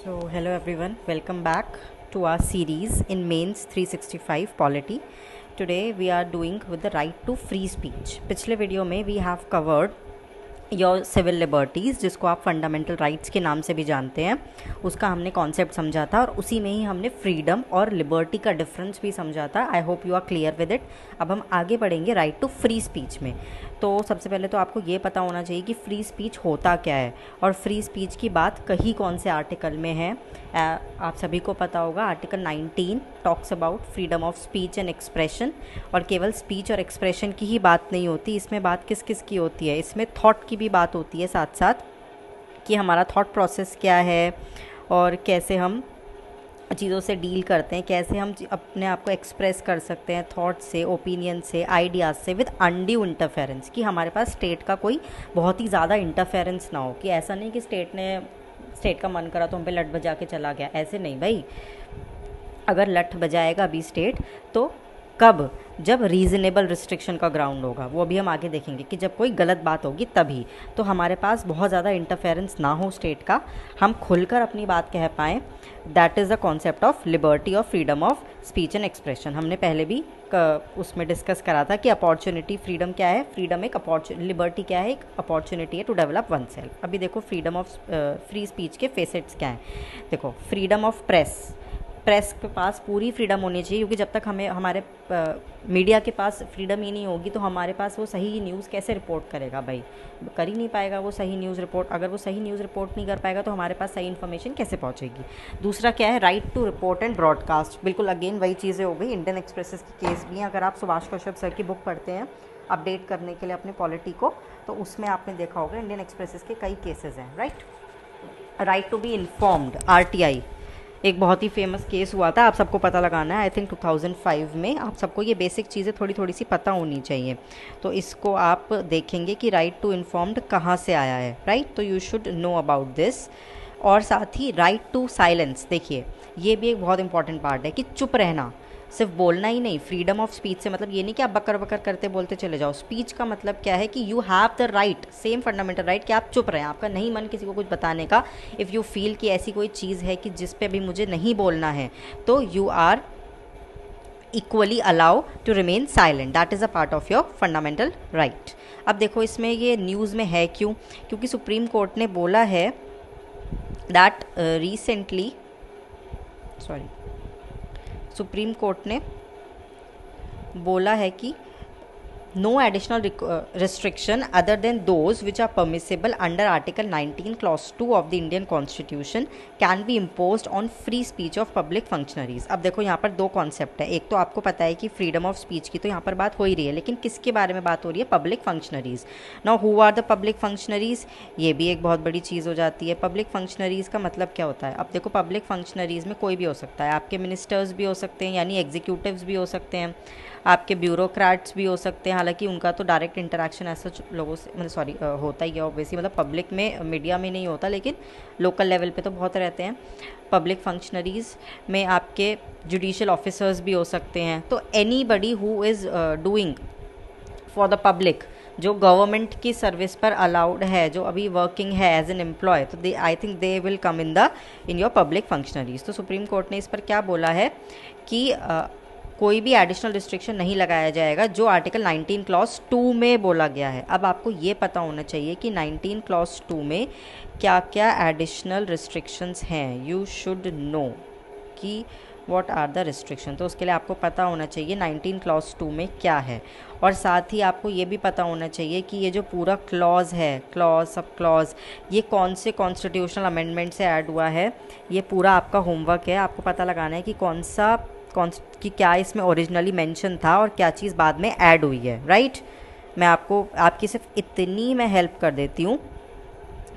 So, hello everyone, welcome back to our series in Mains 365 Polity. Today we are doing with the right to free speech. पिछले वीडियो में we have covered your civil liberties, जिसको आप fundamental rights के नाम से भी जानते हैं, उसका हमने कॉन्सेप्ट समझा था और उसी में ही हमने फ्रीडम और लिबर्टी का डिफरेंस भी समझा था. I hope you are clear with it. अब हम आगे बढ़ेंगे राइट टू फ्री स्पीच में. तो सबसे पहले तो आपको ये पता होना चाहिए कि फ्री स्पीच होता क्या है और फ्री स्पीच की बात कहीं कौन से आर्टिकल में है. आप सभी को पता होगा article 19 talks about freedom of speech and expression. और केवल स्पीच और एक्सप्रेशन की ही बात नहीं होती, इसमें बात किस किस की होती है, इसमें थॉट की भी बात होती है साथ साथ, कि हमारा थॉट प्रोसेस क्या है और कैसे हम चीज़ों से डील करते हैं, कैसे हम अपने आप को एक्सप्रेस कर सकते हैं थॉट से, ओपिनियन से, आइडियाज़ से, विद अनड्यू इंटरफेरेंस, कि हमारे पास स्टेट का कोई बहुत ही ज़्यादा इंटरफेरेंस ना हो. कि ऐसा नहीं कि स्टेट का मन करा तो हम पे लट बजा के चला गया, ऐसे नहीं भाई. अगर लठ बजाएगा अभी स्टेट तो कब, जब रीज़नेबल रिस्ट्रिक्शन का ग्राउंड होगा. वो अभी हम आगे देखेंगे कि जब कोई गलत बात होगी तभी. तो हमारे पास बहुत ज़्यादा इंटरफेरेंस ना हो स्टेट का, हम खुलकर अपनी बात कह पाएँ. That is the concept of liberty और freedom of speech and expression. हमने पहले भी उसमें डिस्कस करा था कि अपॉर्चुनिटी, फ्रीडम क्या है, फ्रीडम एक लिबर्टी क्या है, एक अपॉर्चुनिटी है टू डेवलप वन सेल्फ. अभी देखो फ्रीडम ऑफ फ्री स्पीच के फेसेट्स क्या हैं. देखो फ्रीडम ऑफ प्रेस के पास पूरी फ्रीडम होनी चाहिए, क्योंकि जब तक हमें हमारे मीडिया के पास फ्रीडम ही नहीं होगी तो हमारे पास वो सही न्यूज़ कैसे रिपोर्ट करेगा भाई. कर ही नहीं पाएगा वो सही न्यूज़ रिपोर्ट. अगर वो सही न्यूज़ रिपोर्ट नहीं कर पाएगा तो हमारे पास सही इन्फॉर्मेशन कैसे पहुंचेगी. दूसरा क्या है, right to report and broadcast. बिल्कुल अगेन वही चीज़ें हो गई. इंडियन एक्सप्रेसेस की केस भी हैं. अगर आप सुभाष कश्यप सर की बुक पढ़ते हैं अपडेट करने के लिए अपने पॉलिटी को, तो उसमें आपने देखा होगा इंडियन एक्सप्रेसेस के कई केसेस हैं. Right to be informed, RTI एक बहुत ही फेमस केस हुआ था, आप सबको पता लगाना है. आई थिंक 2005 में. आप सबको ये बेसिक चीज़ें थोड़ी थोड़ी सी पता होनी चाहिए. तो इसको आप देखेंगे कि राइट टू इन्फॉर्म्ड कहाँ से आया है. राइट, तो you should know about this. और साथ ही राइट टू साइलेंस, देखिए ये भी एक बहुत इंपॉर्टेंट पार्ट है कि चुप रहना, सिर्फ बोलना ही नहीं. फ्रीडम ऑफ स्पीच से मतलब ये नहीं कि आप बकर बकर करते बोलते चले जाओ. स्पीच का मतलब क्या है कि you have the right, same fundamental right, कि आप चुप रहें. आपका नहीं मन किसी को कुछ बताने का. इफ़ यू फील कि ऐसी कोई चीज़ है कि जिस पे भी मुझे नहीं बोलना है, तो you are equally allow to remain silent. That is a part of your fundamental right. अब देखो इसमें ये न्यूज़ में है क्यों, क्योंकि सुप्रीम कोर्ट ने बोला है दैट सुप्रीम कोर्ट ने बोला है कि no additional restriction other than those which are permissible under Article 19 Clause 2 of the Indian Constitution can be imposed on free speech of public functionaries. अब देखो यहाँ पर दो कॉन्सेप्ट है. एक तो आपको पता है कि फ्रीडम ऑफ स्पीच की तो यहाँ पर बात हो ही रही है, लेकिन किसके बारे में बात हो रही है, public functionaries. Now who are the public functionaries, ये भी एक बहुत बड़ी चीज़ हो जाती है. पब्लिक फंक्शनरीज का मतलब क्या होता है. अब देखो पब्लिक फंक्शनरीज में कोई भी हो सकता है. आपके मिनिस्टर्स भी हो सकते हैं, यानी एग्जीक्यूटिव्स भी हो सकते हैं, आपके ब्यूरोक्रेट्स भी हो सकते हैं. हालांकि उनका तो डायरेक्ट इंटरेक्शन ऐसा लोगों से मतलब होता ही है ऑब्वियसली, मतलब पब्लिक में मीडिया में नहीं होता, लेकिन लोकल लेवल पे तो बहुत रहते हैं. पब्लिक फंक्शनरीज में आपके जुडिशियल ऑफिसर्स भी हो सकते हैं. तो anybody who is doing for the public, जो गवर्नमेंट की सर्विस पर अलाउड है, जो अभी वर्किंग है एज एन एम्प्लॉय, तो they I think they will come in your public functionaries. तो सुप्रीम कोर्ट ने इस पर क्या बोला है कि कोई भी एडिशनल रिस्ट्रिक्शन नहीं लगाया जाएगा जो आर्टिकल 19 क्लॉज 2 में बोला गया है. अब आपको ये पता होना चाहिए कि 19 क्लॉज 2 में क्या क्या एडिशनल रिस्ट्रिक्शंस हैं. यू शुड नो कि व्हाट आर द रिस्ट्रिक्शन. तो उसके लिए आपको पता होना चाहिए 19 क्लॉज 2 में क्या है. और साथ ही आपको ये भी पता होना चाहिए कि ये जो पूरा क्लॉज है, क्लॉज सब क्लॉज, ये कौन से कॉन्स्टिट्यूशनल अमेंडमेंट से ऐड हुआ है. ये पूरा आपका होमवर्क है. आपको पता लगाना है कि कि क्या इसमें ओरिजिनली मेंशन था और क्या चीज़ बाद में ऐड हुई है. राइट, मैं आपकी सिर्फ इतनी मैं हेल्प कर देती हूँ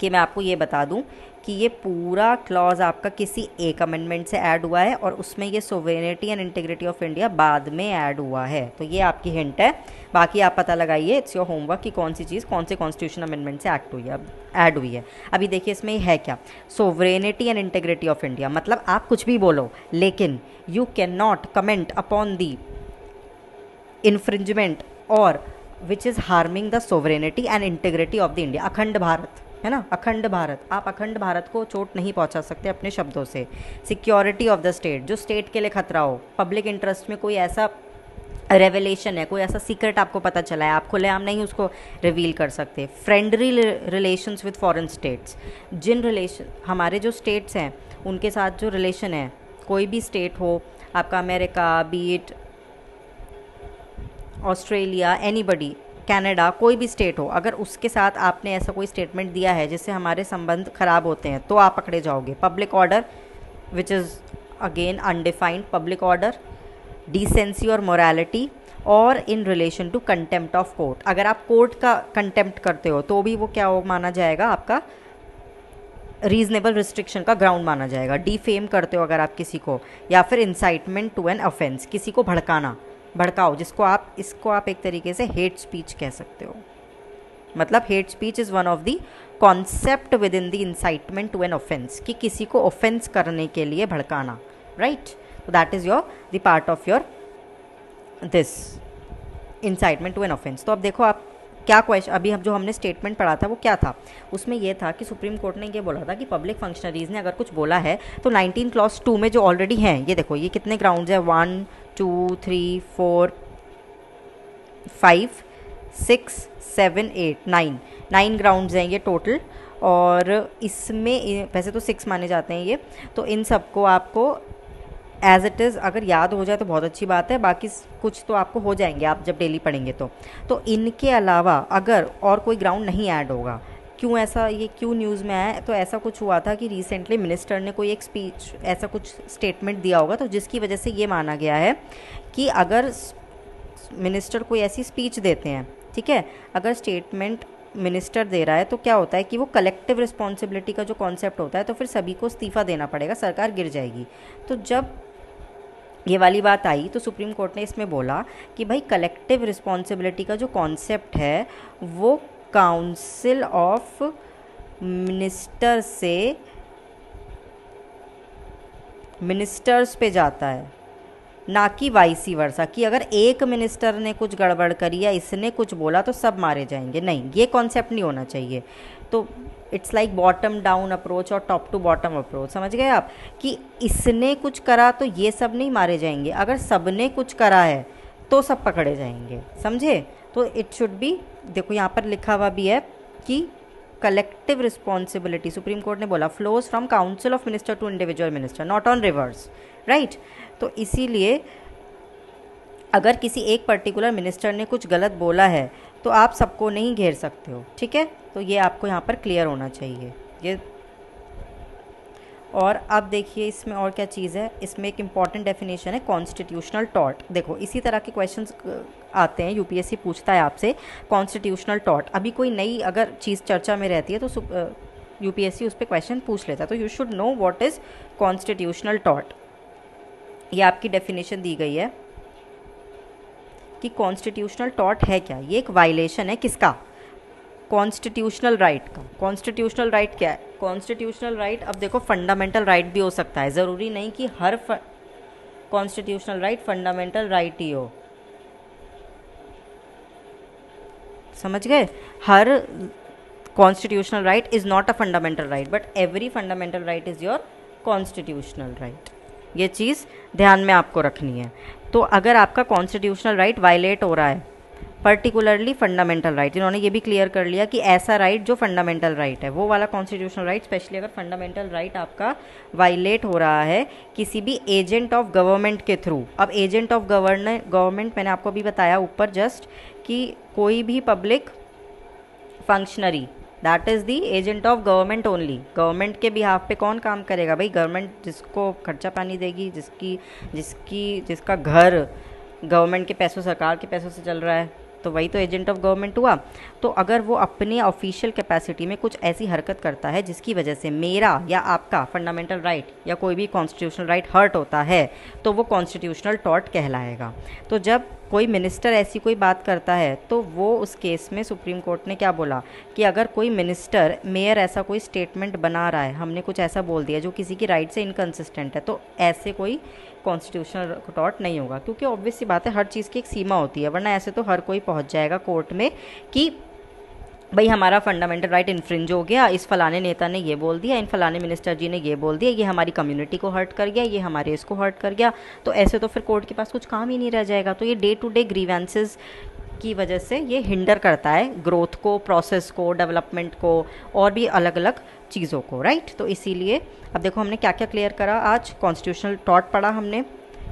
कि मैं आपको ये बता दूँ कि ये पूरा क्लॉज आपका किसी एक अमेंडमेंट से ऐड हुआ है और उसमें ये सोवेरेनिटी एंड इंटीग्रिटी ऑफ इंडिया बाद में ऐड हुआ है. तो ये आपकी हिंट है. बाकी आप पता लगाइए, इट्स योर होमवर्क, कि कौन सी चीज़ कौन से कॉन्स्टिट्यूशन अमेंडमेंट से ऐड हुई है. अभी देखिए इसमें है क्या, sovereignty and integrity of India. मतलब आप कुछ भी बोलो, लेकिन you can not comment upon the infringement और which is harming the sovereignty and integrity of the India. Akhand Bharat, है ना, अखंड भारत, आप अखंड भारत को चोट नहीं पहुंचा सकते अपने शब्दों से। सिक्योरिटी ऑफ द स्टेट, जो स्टेट के लिए खतरा हो, पब्लिक इंटरेस्ट में कोई ऐसा रेवलेशन है, कोई ऐसा सीक्रेट आपको पता चला है, आप खुलेआम नहीं उसको रिवील कर सकते। Friendly relations with foreign states, जिन रिलेशन, हमारे जो स्टेट्स हैं उनके साथ जो रिलेशन है, कोई भी स्टेट हो आपका, America, be it Australia, anybody, Canada, कोई भी स्टेट हो, अगर उसके साथ आपने ऐसा कोई स्टेटमेंट दिया है जिससे हमारे संबंध खराब होते हैं तो आप पकड़े जाओगे। Public order which is again undefined, public order, decency और मोरालिटी, और in relation to contempt of court, अगर आप कोर्ट का कंटेम्प्ट करते हो तो भी वो क्या हो माना जाएगा, आपका रीजनेबल रिस्ट्रिक्शन का ग्राउंड माना जाएगा। डिफेम करते हो अगर आप किसी को, या फिर इंसाइटमेंट टू एन ऑफेंस, किसी को भड़काना, भड़काओ, जिसको आप, इसको आप एक तरीके से हेट स्पीच कह सकते हो। मतलब hate speech is one of the concept within the incitement to an offence, कि किसी को ऑफेंस करने के लिए भड़काना, राइट। तो that is your the part of your this incitement to an offence. तो अब देखो आप क्या क्वेश्चन, अभी हम जो हमने स्टेटमेंट पढ़ा था वो क्या था, उसमें ये था कि सुप्रीम कोर्ट ने ये बोला था कि पब्लिक फंक्शनरीज ने अगर कुछ बोला है तो 19 क्लॉज 2 में जो ऑलरेडी हैं, ये देखो ये कितने ग्राउंड्स है, 1 2 3 4 5 6 7 8 9 ग्राउंड्स हैं ये टोटल, और इसमें वैसे तो 6 माने जाते हैं ये, तो इन सबको आपको एज इट इज़ अगर याद हो जाए तो बहुत अच्छी बात है, बाकी कुछ तो आपको हो जाएंगे आप जब डेली पढ़ेंगे तो इनके अलावा अगर और कोई ग्राउंड नहीं ऐड होगा, क्यों ऐसा, ये क्यों न्यूज़ में आया, तो ऐसा कुछ हुआ था कि रिसेंटली मिनिस्टर ने कोई एक स्पीच, ऐसा कुछ स्टेटमेंट दिया होगा, तो जिसकी वजह से ये माना गया है कि अगर मिनिस्टर कोई ऐसी स्पीच देते हैं, ठीक है, अगर स्टेटमेंट मिनिस्टर दे रहा है तो क्या होता है कि वो कलेक्टिव रिस्पॉन्सिबिलिटी का जो कॉन्सेप्ट होता है, तो फिर सभी को इस्तीफ़ा देना पड़ेगा, सरकार गिर जाएगी। तो जब ये वाली बात आई तो सुप्रीम कोर्ट ने इसमें बोला कि भाई कलेक्टिव रिस्पॉन्सिबिलिटी का जो कॉन्सेप्ट है वो काउंसिल ऑफ मिनिस्टर से मिनिस्टर्स पे जाता है, ना कि वाइसी वर्सा, कि अगर एक मिनिस्टर ने कुछ गड़बड़ करी या इसने कुछ बोला तो सब मारे जाएंगे, नहीं, ये कॉन्सेप्ट नहीं होना चाहिए। तो it's like bottom down approach और टॉप टू बॉटम अप्रोच, समझ गए आप, कि इसने कुछ करा तो ये सब नहीं मारे जाएंगे, अगर सबने कुछ करा है तो सब पकड़े जाएंगे, समझे। तो इट शुड बी, देखो यहाँ पर लिखा हुआ भी है कि कलेक्टिव रिस्पॉन्सिबिलिटी, सुप्रीम कोर्ट ने बोला, flows from council of minister to individual minister, not on reverse, right. तो इसीलिए अगर किसी एक पर्टिकुलर मिनिस्टर ने कुछ गलत बोला है तो आप सबको नहीं घेर सकते हो, ठीक है। तो ये आपको यहाँ पर क्लियर होना चाहिए ये। और अब देखिए इसमें और क्या चीज़ है, इसमें एक इम्पॉर्टेंट डेफिनेशन है कॉन्स्टिट्यूशनल टॉर्ट। देखो इसी तरह के क्वेश्चंस आते हैं, यूपीएससी पूछता है आपसे कॉन्स्टिट्यूशनल टॉर्ट, अभी कोई नई अगर चीज़ चर्चा में रहती है तो यूपीएससी उस पर क्वेश्चन पूछ लेता है। तो you should know what is constitutional tort. ये आपकी डेफिनेशन दी गई है कि कॉन्स्टिट्यूशनल टॉर्ट है क्या, ये एक वायलेशन है किसका, कॉन्स्टिट्यूशनल राइट का। कॉन्स्टिट्यूशनल राइट क्या है, कॉन्स्टिट्यूशनल राइट, अब देखो फंडामेंटल राइट भी हो सकता है, ज़रूरी नहीं कि हर कॉन्स्टिट्यूशनल राइट फंडामेंटल राइट ही हो, समझ गए। हर constitutional right is not a fundamental right, but every fundamental right is your constitutional right, ये चीज़ ध्यान में आपको रखनी है। तो अगर आपका कॉन्स्टिट्यूशनल राइट वायलेट हो रहा है, पर्टिकुलरली फंडामेंटल राइट, इन्होंने ये भी क्लियर कर लिया कि ऐसा राइट जो फंडामेंटल राइट है, वो वाला कॉन्स्टिट्यूशनल राइट, स्पेशली अगर फंडामेंटल राइट आपका वायलेट हो रहा है किसी भी एजेंट ऑफ गवर्नमेंट के थ्रू। अब एजेंट ऑफ गवर्नमेंट मैंने आपको अभी बताया ऊपर जस्ट, कि कोई भी public functionary, that is the agent of government only. Government के बिहाफ पे कौन काम करेगा भाई, गवर्नमेंट जिसको खर्चा पानी देगी, जिसका घर गवर्नमेंट के पैसों, सरकार के पैसों से चल रहा है, तो वही तो एजेंट ऑफ गवर्नमेंट हुआ। तो अगर वो अपनी ऑफिशियल कैपेसिटी में कुछ ऐसी हरकत करता है जिसकी वजह से मेरा या आपका फंडामेंटल राइट या कोई भी कॉन्स्टिट्यूशनल राइट हर्ट होता है, तो वो कॉन्स्टिट्यूशनल टॉर्ट कहलाएगा। तो जब कोई मिनिस्टर ऐसी कोई बात करता है तो वो उस केस में सुप्रीम कोर्ट ने क्या बोला कि अगर कोई मिनिस्टर, मेयर ऐसा कोई स्टेटमेंट बना रहा है, हमने कुछ ऐसा बोल दिया जो किसी की राइट से इनकंसिस्टेंट है, तो ऐसे कोई कॉन्स्टिट्यूशनल टॉर्ट नहीं होगा, क्योंकि ऑब्वियस सी बात है हर चीज़ की एक सीमा होती है, वरना ऐसे तो हर कोई पहुंच जाएगा कोर्ट में कि भाई हमारा फंडामेंटल राइट इन्फ्रिंज हो गया, इस फलाने नेता ने ये बोल दिया, इन फलाने मिनिस्टर जी ने ये बोल दिया, ये हमारी कम्युनिटी को हर्ट कर गया, ये हमारे इसको हर्ट कर गया, तो ऐसे तो फिर कोर्ट के पास कुछ काम ही नहीं रह जाएगा। तो ये डे टू डे ग्रीवेंसेस की वजह से ये हिंडर करता है ग्रोथ को, प्रोसेस को, डेवलपमेंट को, और भी अलग अलग चीज़ों को, राइट। तो इसीलिए अब देखो हमने क्या क्या क्लियर करा आज। कॉन्स्टिट्यूशनल टॉट पढ़ा हमने,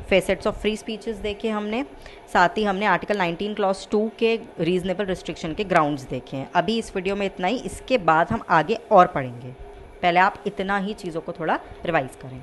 फेसेट्स ऑफ फ्री स्पीचेस देखे हमने, साथ ही हमने आर्टिकल 19 क्लॉज 2 के रीजनेबल रिस्ट्रिक्शन के ग्राउंड्स देखे हैं। अभी इस वीडियो में इतना ही, इसके बाद हम आगे और पढ़ेंगे। पहले आप इतना ही चीज़ों को थोड़ा रिवाइज करें।